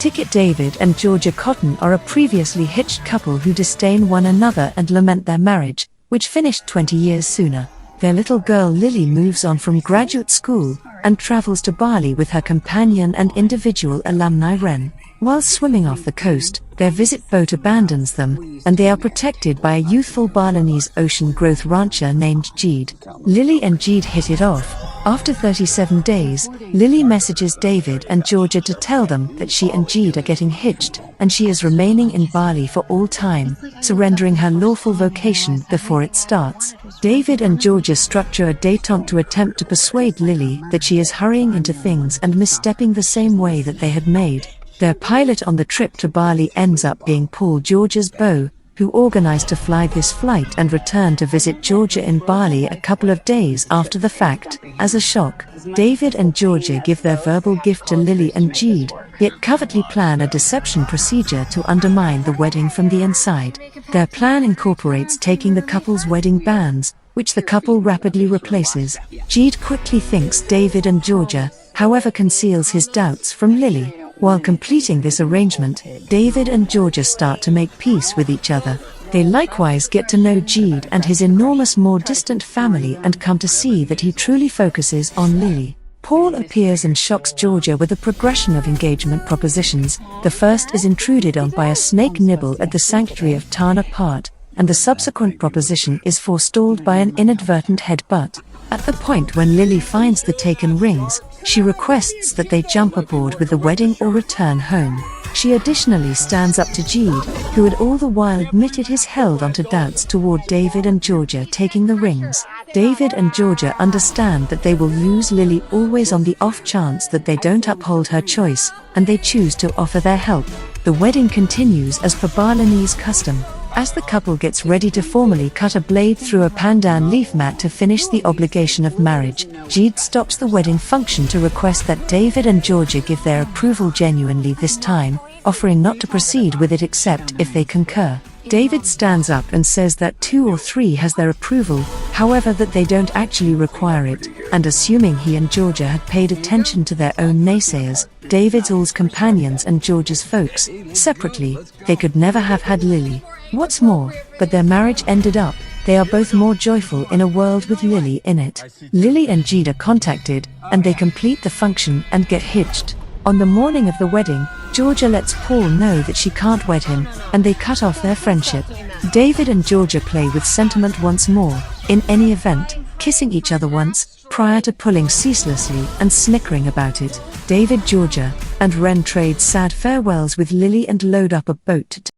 Ticket David and Georgia Cotton are a previously hitched couple who disdain one another and lament their marriage, which finished 20 years sooner. Their little girl Lily moves on from graduate school and travels to Bali with her companion and individual alumni Wren. While swimming off the coast, their visit boat abandons them, and they are protected by a youthful Balinese ocean growth rancher named Gede. Lily and Gede hit it off. After 37 days, Lily messages David and Georgia to tell them that she and Gede are getting hitched, and she is remaining in Bali for all time, surrendering her lawful vocation before it starts. David and Georgia structure a détente to attempt to persuade Lily that she is hurrying into things and misstepping the same way that they had made. Their pilot on the trip to Bali ends up being Georgia's beau, who organized to fly this flight and return to visit Georgia in Bali a couple of days after the fact. As a shock, David and Georgia give their verbal gift to Lily and Gede, yet covertly plan a deception procedure to undermine the wedding from the inside. Their plan incorporates taking the couple's wedding bands, which the couple rapidly replaces. Gede quickly thanks David and Georgia, however conceals his doubts from Lily. While completing this arrangement, David and Georgia start to make peace with each other. They likewise get to know Gede and his enormous more distant family and come to see that he truly focuses on Lily. Paul appears and shocks Georgia with a progression of engagement propositions. The first is intruded on by a snake nibble at the sanctuary of Tana Part, and the subsequent proposition is forestalled by an inadvertent headbutt. At the point when Lily finds the taken rings, she requests that they jump aboard with the wedding or return home. She additionally stands up to Gede, who had all the while admitted his held onto doubts toward David and Georgia taking the rings. David and Georgia understand that they will lose Lily always on the off chance that they don't uphold her choice, and they choose to offer their help. The wedding continues as per Balinese custom. As the couple gets ready to formally cut a blade through a pandan leaf mat to finish the obligation of marriage, Gede stops the wedding function to request that David and Georgia give their approval genuinely this time, offering not to proceed with it except if they concur. David stands up and says that 2 or 3 has their approval, however that they don't actually require it, and assuming he and Georgia had paid attention to their own naysayers, David's all's companions and Georgia's folks, separately, they could never have had Lily. What's more, but their marriage ended up, they are both more joyful in a world with Lily in it. Lily and Gede are contacted, and they complete the function and get hitched. On the morning of the wedding, Georgia lets Paul know that she can't wed him, and they cut off their friendship. David and Georgia play with sentiment once more, in any event, kissing each other once, prior to pulling ceaselessly and snickering about it. David, Georgia, and Wren trade sad farewells with Lily and load up a boat to